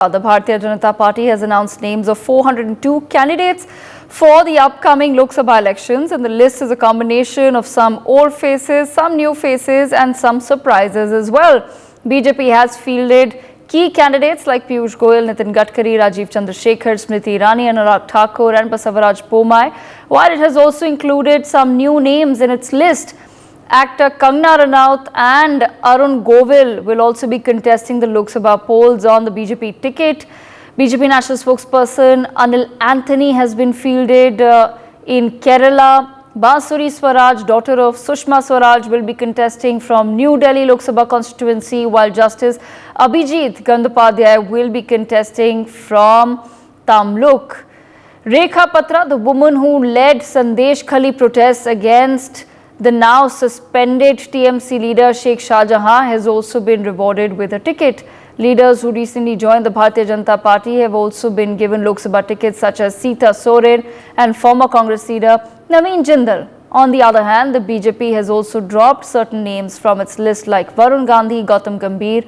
The Bharatiya Janata Party has announced names of 402 candidates for the upcoming Lok Sabha elections, and the list is a combination of some old faces, some new faces and some surprises as well. BJP has fielded key candidates like Piyush Goyal, Nitin Gadkari, Rajiv Chandrasekhar, Smriti Irani, Anurag Thakur and Basavaraj Bommai, while it has also included some new names in its list. Actor Kangana Ranaut and Arun Govil will also be contesting the Lok Sabha polls on the BJP ticket. BJP national spokesperson Anil Anthony has been fielded in Kerala. Basuri Swaraj, daughter of Sushma Swaraj, will be contesting from New Delhi Lok Sabha constituency, while Justice Abhijit Gandopadhyay will be contesting from Tamluk. Rekha Patra, the woman who led Sandesh Khali protests against the now suspended TMC leader Sheikh Shahjahan, has also been rewarded with a ticket. Leaders who recently joined the Bharatiya Janata Party have also been given Lok Sabha tickets, such as Sita Soren and former Congress leader Naveen Jindal. On the other hand, the BJP has also dropped certain names from its list like Varun Gandhi, Gautam Gambhir,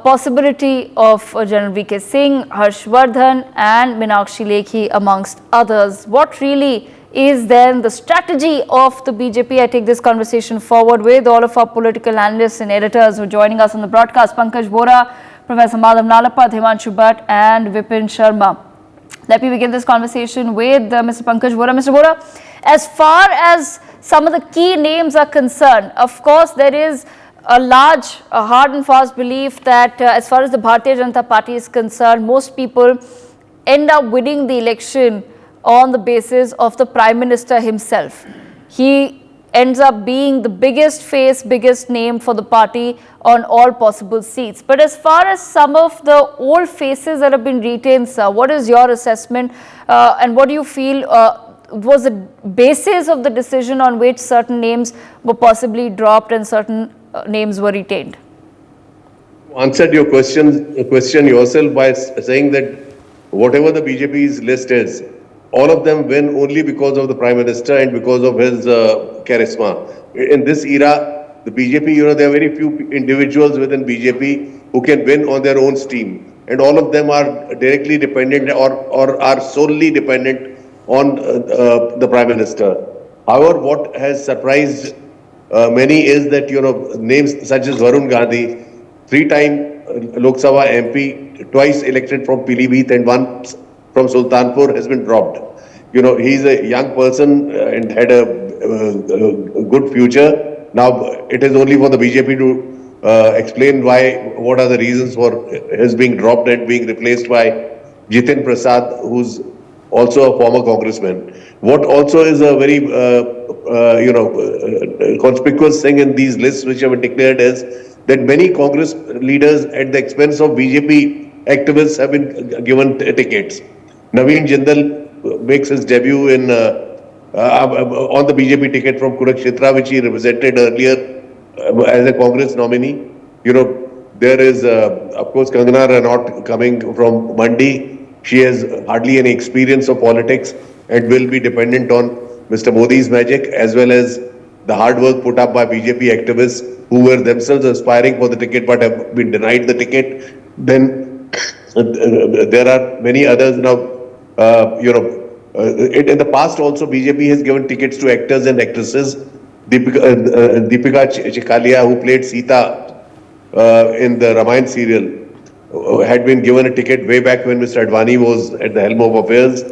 possibility of General VK Singh, Harshvardhan and Meenakshi Lekhi amongst others. What really is then the strategy of the BJP? I take this conversation forward with all of our political analysts and editors who are joining us on the broadcast. Pankaj Bora, Professor Madhav Nalapad, Himanshu Bhatt and Vipin Sharma. Let me begin this conversation with Mr. Pankaj Bora. Mr. Bora, as far as some of the key names are concerned, of course there is a large, hard and fast belief that as far as the Bharatiya Janata Party is concerned, most people end up winning the election on the basis of the Prime Minister himself. He ends up being the biggest face, biggest name for the party on all possible seats. But as far as some of the old faces that have been retained, sir, what is your assessment and what do you feel was the basis of the decision on which certain names were possibly dropped and certain names were retained? Answered your question yourself by saying that whatever the BJP's list is, all of them win only because of the Prime Minister and because of his charisma. In this era, the BJP, there are very few individuals within BJP who can win on their own steam. And all of them are directly dependent or are solely dependent on the Prime Minister. However, what has surprised many is that, names such as Varun Gandhi, 3-time Lok Sabha MP, twice elected from Pilibhit and once from Sultanpur, has been dropped. He's a young person and had a good future. Now, it is only for the BJP to explain what are the reasons for his being dropped and being replaced by Jitin Prasad, who's also a former congressman. What also is a very, conspicuous thing in these lists which have been declared is that many Congress leaders at the expense of BJP activists have been given tickets. Naveen Jindal makes his debut on the BJP ticket from Kurukshetra, which he represented earlier as a Congress nominee. There is, of course, Kangana Ranaut coming from Mandi. She has hardly any experience of politics and will be dependent on Mr. Modi's magic, as well as the hard work put up by BJP activists who were themselves aspiring for the ticket but have been denied the ticket. Then there are many others now. In the past also, BJP has given tickets to actors and actresses. Deepika Chikalia, who played Sita in the Ramayana serial, had been given a ticket way back when Mr. Advani was at the helm of affairs.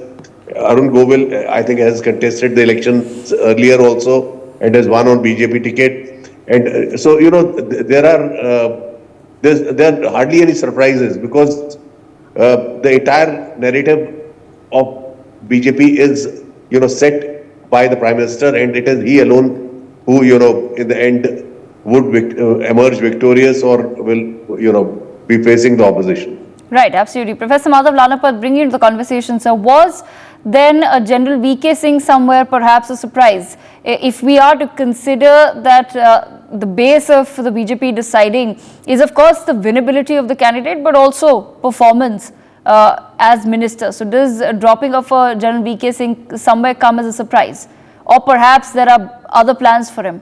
Arun Govil, I think, has contested the elections earlier also and has won on BJP ticket. And so, there are hardly any surprises because the entire narrative of BJP is, set by the Prime Minister, and it is he alone who, in the end would emerge victorious or will, be facing the opposition. Right, absolutely. Professor Madhav Nalapad, bringing you into the conversation, sir, was then General VK Singh somewhere perhaps a surprise? If we are to consider that the base of the BJP deciding is, of course, the winnability of the candidate, but also performance as minister. So does dropping of General VK Singh somewhere come as a surprise? Or perhaps there are other plans for him?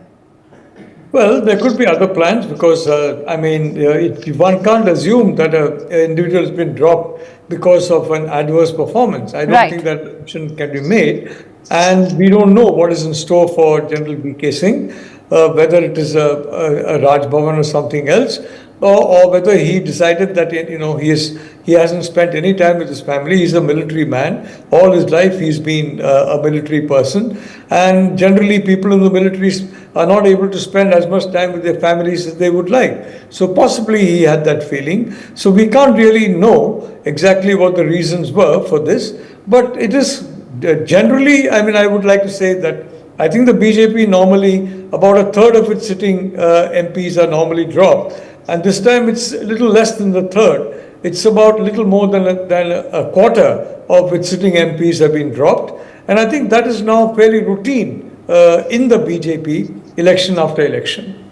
Well, there could be other plans because, one can't assume that an individual has been dropped because of an adverse performance. I don't think Right. that assumption can be made. And we don't know what is in store for General B.K. Singh, whether it is a Raj Bhavan or something else, or whether he decided that he hasn't spent any time with his family. He's a military man. All his life he's been a military person, and generally people in the military are not able to spend as much time with their families as they would like. So possibly he had that feeling. So we can't really know exactly what the reasons were for this, but it is generally, I would like to say that I think the BJP normally, about a third of its sitting MPs are normally dropped. And this time it's a little less than the third. It's about little more than a quarter of its sitting MPs have been dropped. And I think that is now fairly routine in the BJP election after election.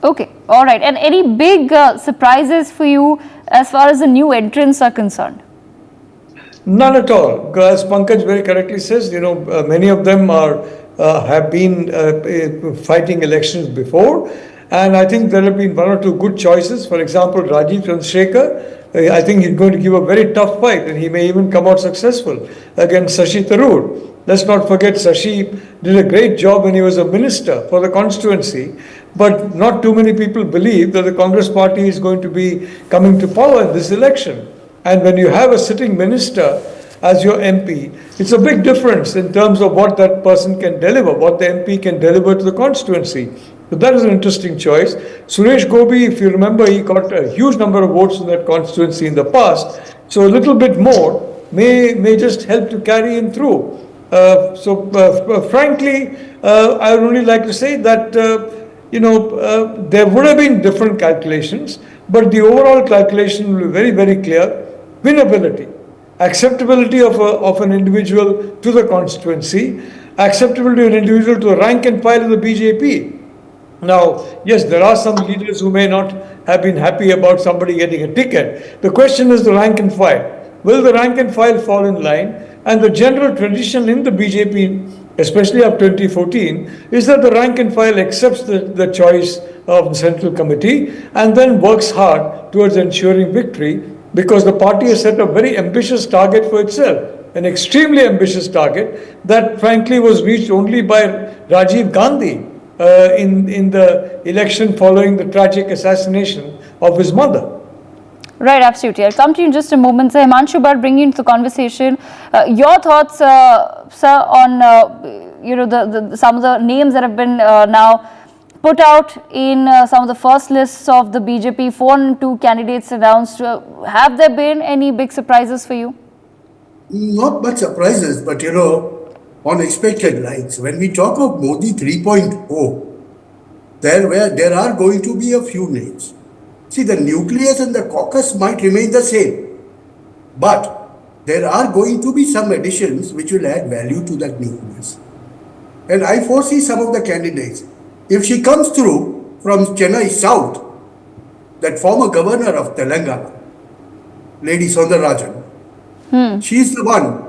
Okay. All right. And any big surprises for you as far as the new entrants are concerned? None at all. As Pankaj very correctly says, many of them have been fighting elections before, and I think there have been one or two good choices. For example, Rajiv Chandrasekhar, I think he's going to give a very tough fight, and he may even come out successful against Shashi Tharoor. Let's not forget, Shashi did a great job when he was a minister for the constituency, but not too many people believe that the Congress party is going to be coming to power in this election. And when you have a sitting minister as your MP, it's a big difference in terms of what that person can deliver, what the MP can deliver to the constituency. So that is an interesting choice. Suresh Gopi, if you remember, he got a huge number of votes in that constituency in the past. So a little bit more may just help to carry him through. Frankly, I would only like to say that there would have been different calculations, but the overall calculation will be very, very clear. Winnability, acceptability of an individual to the constituency, acceptability of an individual to the rank and file of the BJP. Now, yes, there are some leaders who may not have been happy about somebody getting a ticket. The question is the rank and file. Will the rank and file fall in line? And the general tradition in the BJP, especially after 2014, is that the rank and file accepts the choice of the Central Committee and then works hard towards ensuring victory, because the party has set a very ambitious target for itself, an extremely ambitious target that frankly was reached only by Rajiv Gandhi in the election following the tragic assassination of his mother. Right, absolutely. I'll come to you in just a moment. So, Himanshu Bhatt, bring you into the conversation. Your thoughts, sir, on some of the names that have been now put out in some of the first lists of the BJP, 402 candidates announced. Have there been any big surprises for you? Not much surprises, but unexpected lines. When we talk of Modi 3.0, there are going to be a few names. See, the nucleus and the caucus might remain the same, but there are going to be some additions which will add value to that nucleus. And I foresee some of the candidates. If she comes through from Chennai South, that former governor of Telangana, Lady Soundarajan, she's the one,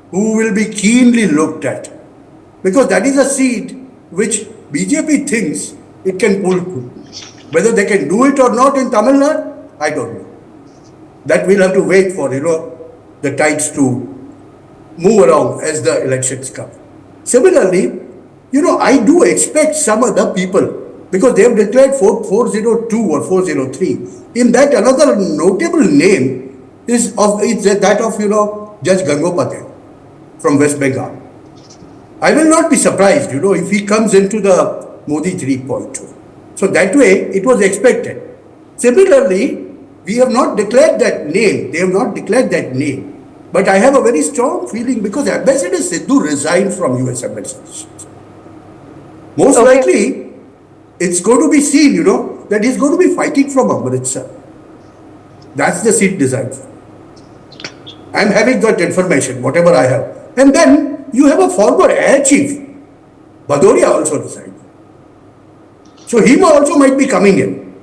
who will be keenly looked at. Because that is a seat which BJP thinks it can pull through. Whether they can do it or not in Tamil Nadu, I don't know. That we'll have to wait for, the tides to move around as the elections come. Similarly, I do expect some other people, because they have declared 402 or 403. In that, another notable name is that of, Judge Gangopati from West Bengal. I will not be surprised, if he comes into the Modi 3.2. So that way, it was expected. Similarly, we have not declared that name. They have not declared that name. But I have a very strong feeling, because Ambassador Sidhu resigned from US Embassy. Most likely, it's going to be seen, that he's going to be fighting from Amritsar. That's the seat designed for. I'm having that information, whatever I have. And then you have a former air chief, Bhadoria, also resigned. So he also might be coming in.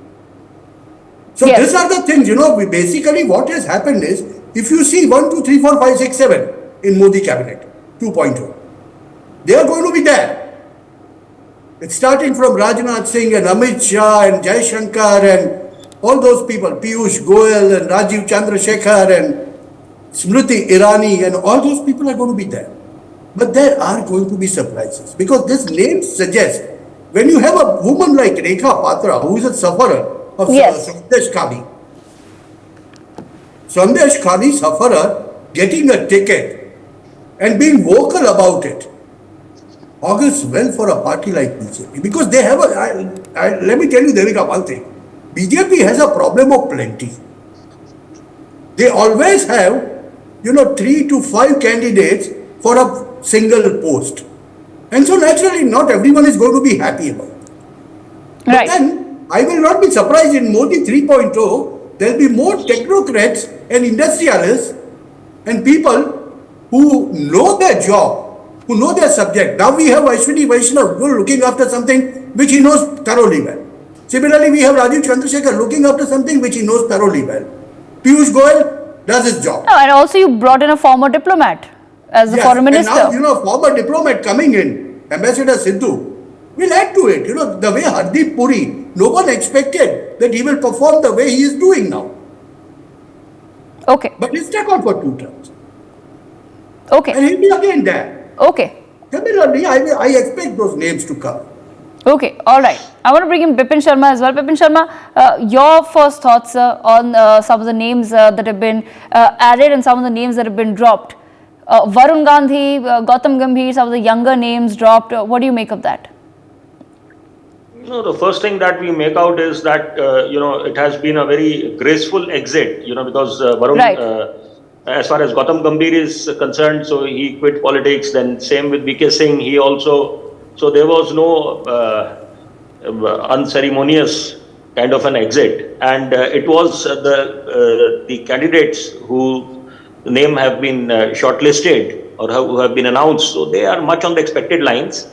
So these are the things, basically what has happened is, if you see 1, 2, 3, 4, 5, 6, 7 in Modi cabinet 2.0, they are going to be there. It's starting from Rajnath Singh and Amit Shah and Jai Shankar and all those people, Piyush Goyal and Rajiv Chandrasekhar and Smriti Irani, and all those people are going to be there. But there are going to be surprises because this name suggests when you have a woman like Rekha Patra, who is a sufferer of Yes. Sandesh Khali, Sandesh Khali sufferer getting a ticket and being vocal about it augurs well for a party like BJP because they have let me tell you, Devika, one thing. BJP has a problem of plenty. They always have, 3 to 5 candidates for a single post. And so naturally, not everyone is going to be happy about it. But Right. then, I will not be surprised in Modi 3.0, there will be more technocrats and industrialists and people who know their job, who know their subject. Now we have Ashwini Vaishnav looking after something which he knows thoroughly well. Similarly, we have Rajiv Chandrasekhar looking after something which he knows thoroughly well. Piyush Goyal does his job. No, and also you brought in a former diplomat as the Yes, foreign minister. and now, former diplomat coming in, Ambassador Sidhu, will add to it. The way Hardeep Puri, no one expected that he will perform the way he is doing now. Okay. But he's stuck on for 2 terms. Okay. And he'll be again there. Okay. Similarly, I expect those names to come. Okay, all right. I want to bring in Bipin Sharma as well. Bipin Sharma, your first thoughts on some of the names that have been added and some of the names that have been dropped. Varun Gandhi, Gautam Gambhir, some of the younger names dropped. What do you make of that? The first thing that we make out is that, it has been a very graceful exit, because Varun, Right. As far as Gautam Gambhir is concerned, so he quit politics, then same with VK Singh, he also, so there was no unceremonious kind of an exit. And it was the candidates who name have been shortlisted or who have been announced, so they are much on the expected lines.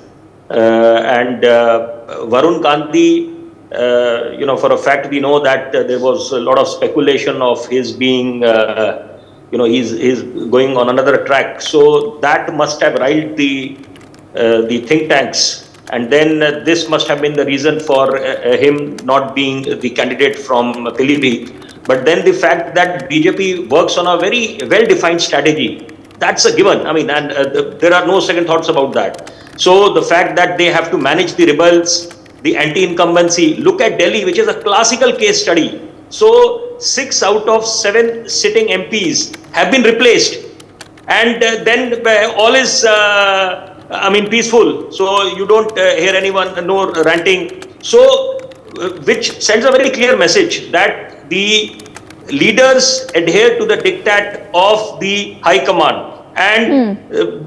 And Varun Gandhi, for a fact, we know that there was a lot of speculation of his being, he's going on another track. So that must have riled the think tanks. And then this must have been the reason for him not being the candidate from Pilibhit. But then the fact that BJP works on a very well-defined strategy, that's a given. I mean, and there are no second thoughts about that. So the fact that they have to manage the rebels, the anti-incumbency, look at Delhi, which is a classical case study. So 6 out of 7 sitting MPs have been replaced. And then all is, peaceful. So you don't hear anyone, no ranting. So, which sends a very clear message that the leaders adhere to the diktat of the High Command. And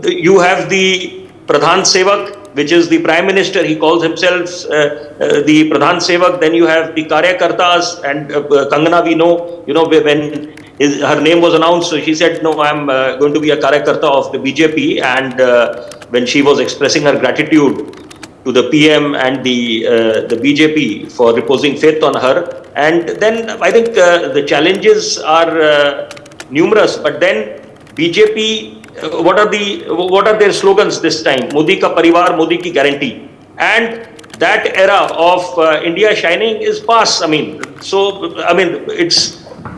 you have the Pradhan Sevak, which is the Prime Minister. He calls himself the Pradhan Sevak. Then you have the Karyakartas, and Kangana, we know, when her name was announced, so she said, no, I'm going to be a Karyakarta of the BJP. And when she was expressing her gratitude to the PM and the BJP for reposing faith on her. And then I think the challenges are numerous, but then BJP, what are their slogans this time? Modi ka parivar, Modi ki guarantee. And that era of India shining is past.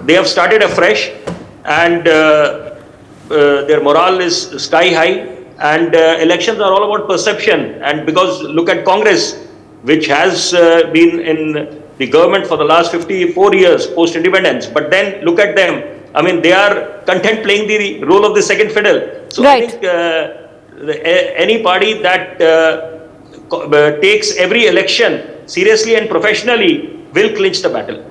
They have started afresh, and their morale is sky high. And elections are all about perception. And because look at Congress, which has been in the government for the last 54 years post-independence. But then look at them. They are content playing the role of the second fiddle. So Right. I think any party that takes every election seriously and professionally will clinch the battle.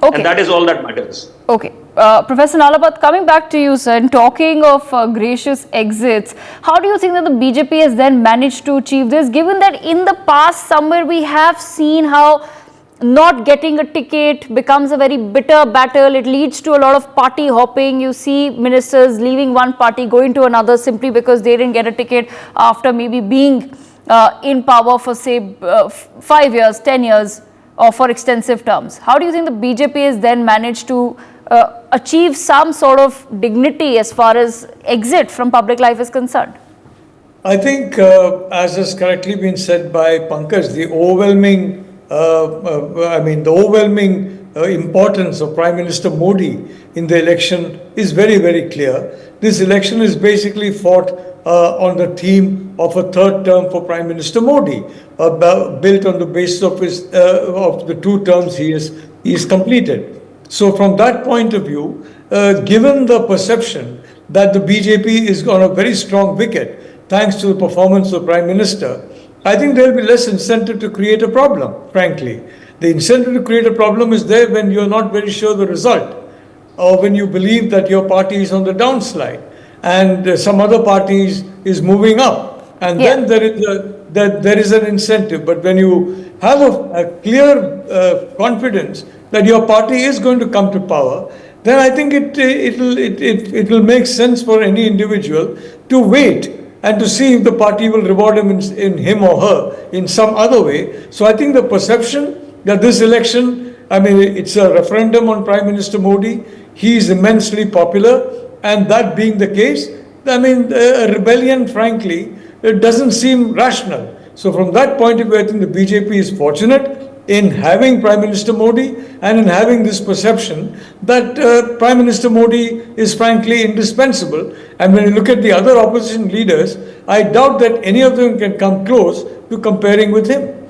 Okay. And that is all that matters. Okay. Professor Nalapat, coming back to you, sir, and talking of gracious exits, how do you think that the BJP has then managed to achieve this, given that in the past somewhere we have seen how not getting a ticket becomes a very bitter battle. It leads to a lot of party hopping. You see ministers leaving one party, going to another simply because they didn't get a ticket after maybe being in power for, say, 5 years, 10 years, or for extensive terms. How do you think the BJP has then managed to achieve some sort of dignity as far as exit from public life is concerned? I think, as has correctly been said by Pankaj, the overwhelming importance of Prime Minister Modi in the election is very, very clear. This election is basically fought on the theme of a third term for Prime Minister Modi, built on the basis of of the 2 terms he is completed. So, from that point of view, given the perception that the BJP is on a very strong wicket, thanks to the performance of the Prime Minister, I think there will be less incentive to create a problem, frankly. The incentive to create a problem is there when you're not very sure the result, or when you believe that your party is on the downslide and some other party is moving up. And Yeah. then there is an incentive. But when you have a clear confidence that your party is going to come to power, then I think it will make sense for any individual to wait and to see if the party will reward him in him or her in some other way. So I think the perception that this election, I mean, it's a referendum on Prime Minister Modi. He is immensely popular, and that being the case, I mean, a rebellion, frankly, it doesn't seem rational. So from that point of view, I think the BJP is fortunate in having Prime Minister Modi and in having this perception that Prime Minister Modi is frankly indispensable. And when you look at the other opposition leaders, I doubt that any of them can come close to comparing with him.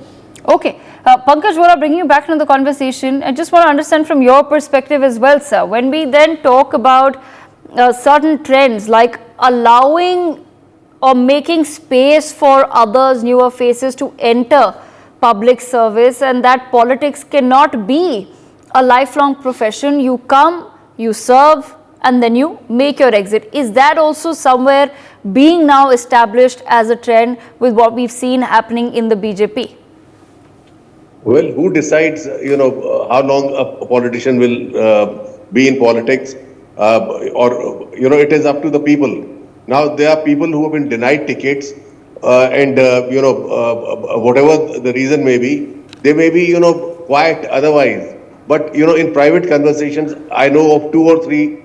Okay. Pankaj Vora, bringing you back into the conversation, I just want to understand from your perspective as well, sir. When we then talk about certain trends like allowing or making space for others, newer faces to enter public service, and that politics cannot be a lifelong profession. You come, you serve, and then you make your exit. Is that also somewhere being now established as a trend with what we've seen happening in the BJP? Well, who decides, how long a politician will be in politics? It is up to the people. Now, there are people who have been denied tickets whatever the reason may be, they may be, quiet otherwise. But, in private conversations, I know of 2 or 3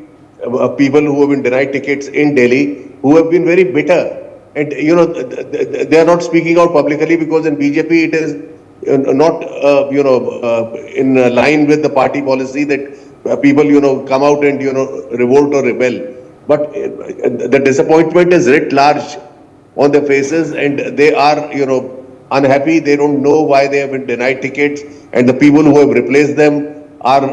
people who have been denied tickets in Delhi who have been very bitter. And, they are not speaking out publicly because in BJP it is not, in line with the party policy that people, come out and, revolt or rebel. But the disappointment is writ large on their faces, and they are, unhappy. They don't know why they have been denied tickets, and the people who have replaced them are,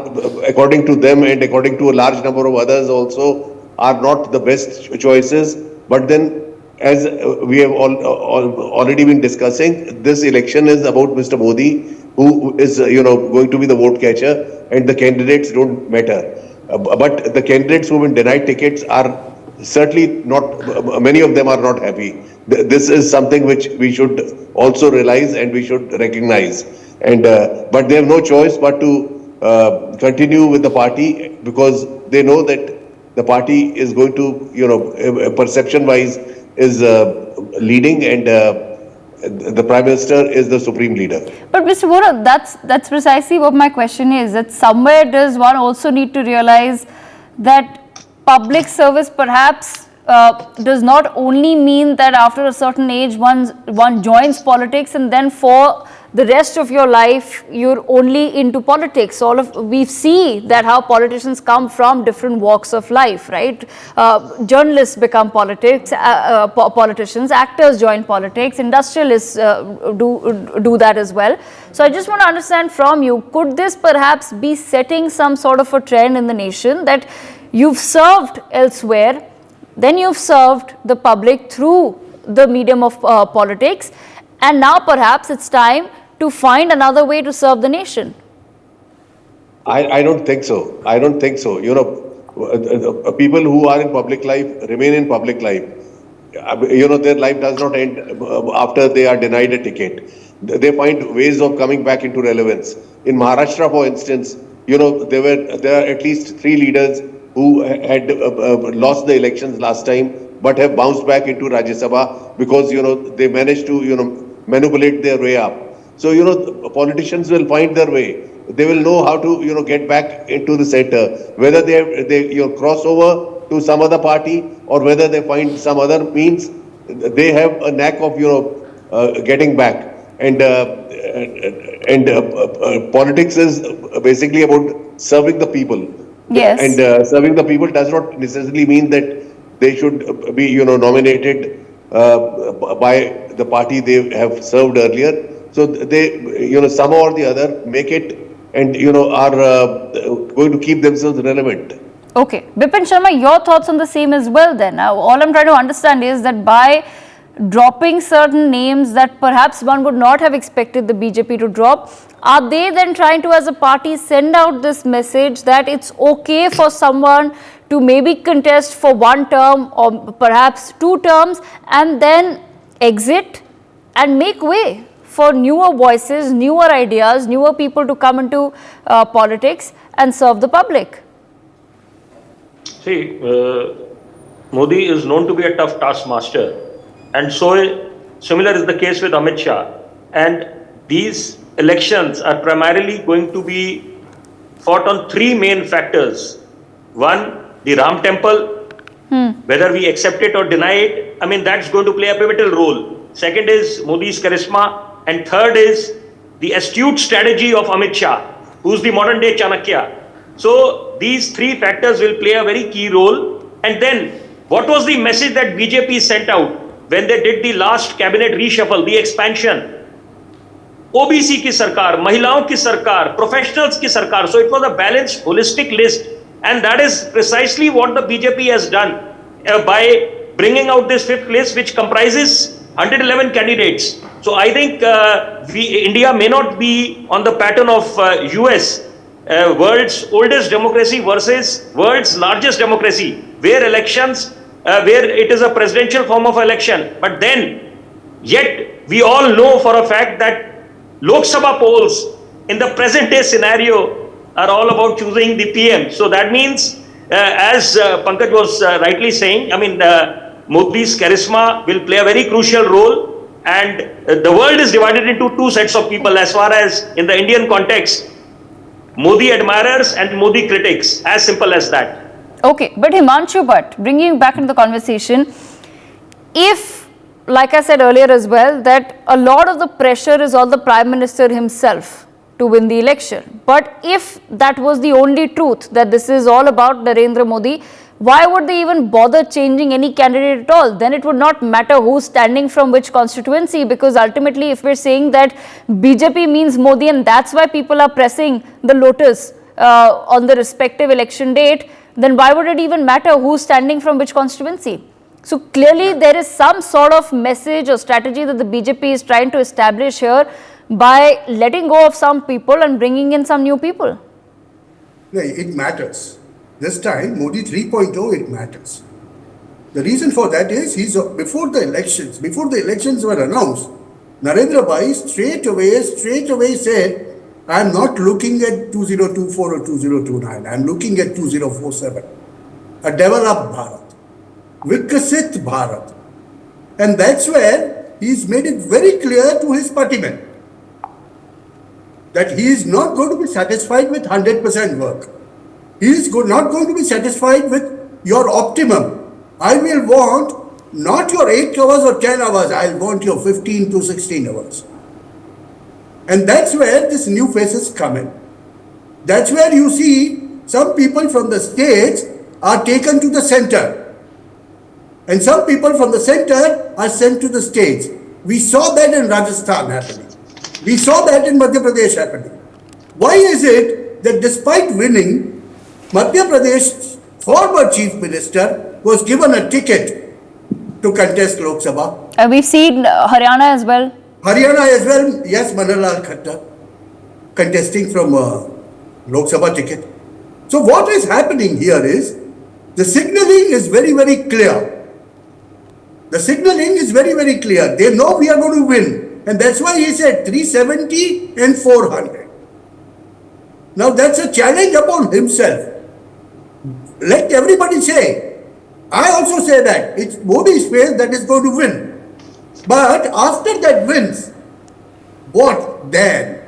according to them and according to a large number of others also, are not the best choices. But then, as we have already been discussing, this election is about Mr. Modi, who is, going to be the vote catcher, and the candidates don't matter. But the candidates who have been denied tickets are certainly not, many of them are not happy. This is something which we should also realize and we should recognize. And but they have no choice but to continue with the party, because they know that the party is going to, perception-wise, is leading, and the Prime Minister is the supreme leader. But Mr. Vora, that's precisely what my question is. That somewhere does one also need to realize that public service perhaps does not only mean that after a certain age one joins politics and then for the rest of your life you're only into politics. We see that how politicians come from different walks of life, right? Journalists become politicians, actors join politics, industrialists do that as well. So I just want to understand from you, could this perhaps be setting some sort of a trend in the nation that you've served elsewhere, then you've served the public through the medium of politics, and now perhaps it's time to find another way to serve the nation? I don't think so. I don't think so. People who are in public life remain in public life. Their life does not end after they are denied a ticket. They find ways of coming back into relevance. In Maharashtra, for instance, there are at least 3 leaders who had lost the elections last time, but have bounced back into Rajya Sabha because, they managed to, manipulate their way up. So, politicians will find their way. They will know how to, get back into the center, whether they cross over to some other party or whether they find some other means. they have a knack of, getting back. And politics is basically about serving the people. Yes. And serving the people does not necessarily mean that they should be, nominated by the party they have served earlier. So they, somehow or the other make it and, are going to keep themselves relevant. Okay. Bipin Sharma, your thoughts on the same as well then. Now, all I'm trying to understand is that by dropping certain names that perhaps one would not have expected the BJP to drop, are they then trying to, as a party, send out this message that it's okay for someone to maybe contest for one term or perhaps 2 terms and then exit and make way for newer voices, newer ideas, newer people to come into politics and serve the public? See, Modi is known to be a tough taskmaster, and so similar is the case with Amit Shah. And these elections are primarily going to be fought on 3 main factors. One, the Ram Temple, whether we accept it or deny it, I mean, that's going to play a pivotal role. Second is Modi's charisma, and third is the astute strategy of Amit Shah, who's the modern day Chanakya. So these 3 factors will play a very key role. And then what was the message that BJP sent out when they did the last cabinet reshuffle, the expansion? OBC ki sarkar, mahilaon ki sarkar, professionals ki sarkar. So it was a balanced, holistic list. And that is precisely what the BJP has done by bringing out this 5th list, which comprises 111 candidates. So I think India may not be on the pattern of US, world's oldest democracy versus world's largest democracy, where elections, where it is a presidential form of election. But then, yet we all know for a fact that Lok Sabha polls in the present day scenario are all about choosing the PM. So that means, as Pankaj was rightly saying, I mean, Modi's charisma will play a very crucial role, and the world is divided into 2 sets of people as far as in the Indian context, Modi admirers and Modi critics, as simple as that. Okay, but Himanshu Bhatt, bringing you back into the conversation, if, like I said earlier as well, that a lot of the pressure is on the Prime Minister himself to win the election, but if that was the only truth, that this is all about Narendra Modi, why would they even bother changing any candidate at all? Then it would not matter who's standing from which constituency, because ultimately if we're saying that BJP means Modi and that's why people are pressing the lotus on the respective election date, then why would it even matter who's standing from which constituency? So clearly there is some sort of message or strategy that the BJP is trying to establish here by letting go of some people and bringing in some new people. No, it matters. This time, Modi 3.0, it matters. The reason for that is, before the elections were announced, Narendra Bhai straight away said, I am not looking at 2024 or 2029, I am looking at 2047. A developed Bharat, Vikasit Bharat. And that's where he's made it very clear to his partymen that he is not going to be satisfied with 100% work. He is not going to be satisfied with your optimum. I will want not your 8 hours or 10 hours, I will want your 15 to 16 hours. And that's where this new faces come in. That's where you see some people from the states are taken to the center. And some people from the center are sent to the states. We saw that in Rajasthan happening. We saw that in Madhya Pradesh happening. Why is it that despite winning, Madhya Pradesh's former chief minister was given a ticket to contest Lok Sabha? We've seen Haryana as well. Haryana as well, yes, Manalal Khattar contesting from Lok Sabha ticket. So what is happening here is, the signaling is very, very clear. The signaling is very, very clear. They know we are going to win. And that's why he said 370 and 400. Now that's a challenge upon himself. Let everybody say. I also say that it's Modi's face that is going to win. But after that wins, what then?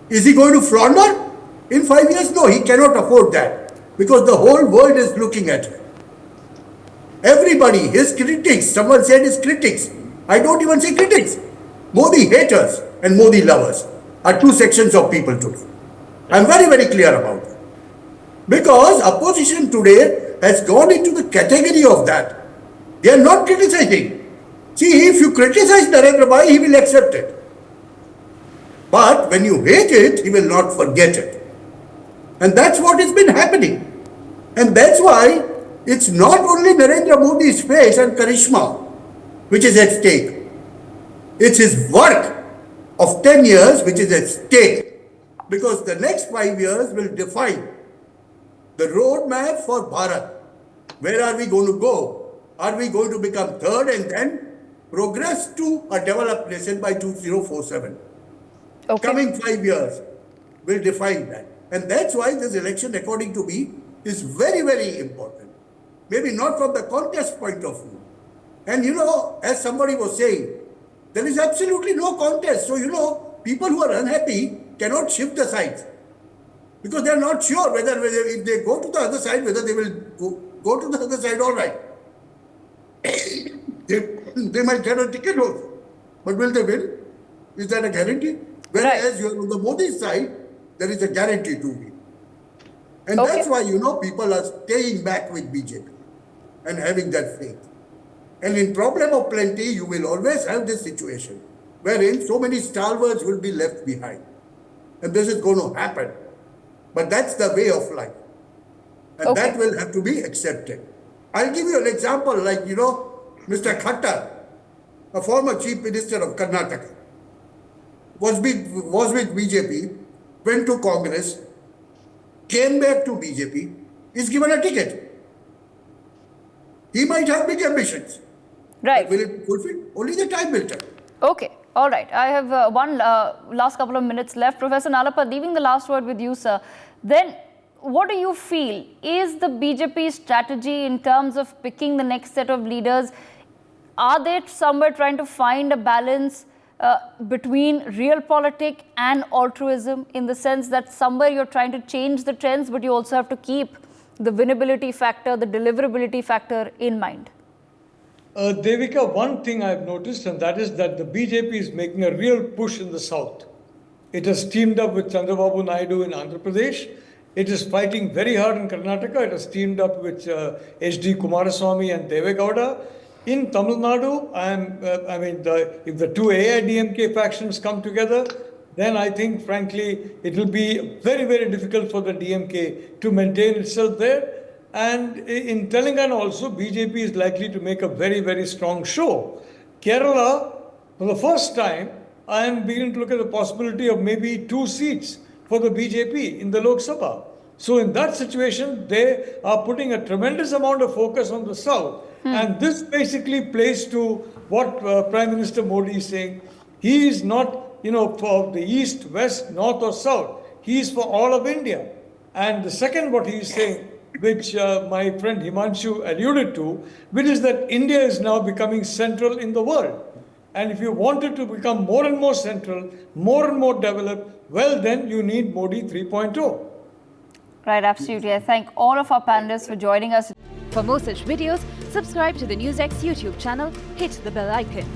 Is he going to flounder in 5 years? No, he cannot afford that, because the whole world is looking at him. Everybody, his critics, someone said his critics. I don't even say critics. Modi haters and Modi lovers are two sections of people today. I'm very, very clear about it. Because opposition today has gone into the category of that. They are not criticizing. See, if you criticize Narendra Bhai, he will accept it. But when you hate it, he will not forget it. And that's what has been happening. And that's why it's not only Narendra Modi's face and charisma which is at stake. It's his work of 10 years which is at stake. Because the next 5 years will define the roadmap for Bharat. Where are we going to go? Are we going to become third and then progress to a developed nation by 2047? Okay. Coming 5 years will define that. And that's why this election, according to me, is very, very important. Maybe not from the contest point of view. And as somebody was saying, there is absolutely no contest. So, people who are unhappy cannot shift the sides. Because they are not sure whether if they go to the other side, whether they will go to the other side all right. they might get a ticket also. But will they win? Is that a guarantee? Whereas you are on the Modi side, there is a guarantee to win. And that's why, people are staying back with BJP and having that faith. And in problem of plenty, you will always have this situation wherein so many stalwarts will be left behind. And this is going to happen. But that's the way of life. And that will have to be accepted. I'll give you an example like, Mr. Khattar, a former chief minister of Karnataka, was with BJP, went to Congress, came back to BJP, is given a ticket. He might have big ambitions. Right. But will it be fulfilled? Only the time will tell. Okay. All right. I have one last couple of minutes left. Professor Nalapa, leaving the last word with you, sir. Then, what do you feel is the BJP strategy in terms of picking the next set of leaders? Are they somewhere trying to find a balance between realpolitik and altruism, in the sense that somewhere you're trying to change the trends, but you also have to keep the winnability factor, the deliverability factor in mind? Devika, one thing I've noticed, and that is that the BJP is making a real push in the south. It has teamed up with Chandrababu Naidu in Andhra Pradesh. It is fighting very hard in Karnataka. It has teamed up with H.D. Kumaraswamy and Deve Gowda. In Tamil Nadu, if the two AIDMK factions come together, then I think, frankly, it will be very, very difficult for the DMK to maintain itself there. And in Telangana also, BJP is likely to make a very, very strong show. Kerala, for the first time, I am beginning to look at the possibility of maybe 2 seats for the BJP in the Lok Sabha. So in that situation, they are putting a tremendous amount of focus on the south. And this basically plays to what Prime Minister Modi is saying. He is not, for the east, west, north or south. He is for all of India. And the second, what he is saying, which my friend Himanshu alluded to, which is that India is now becoming central in the world. And if you want it to become more and more central, more and more developed, well, then you need Modi 3.0. Right, absolutely. I thank all of our panelists for joining us. For more such videos, subscribe to the NewsX YouTube channel, hit the bell icon.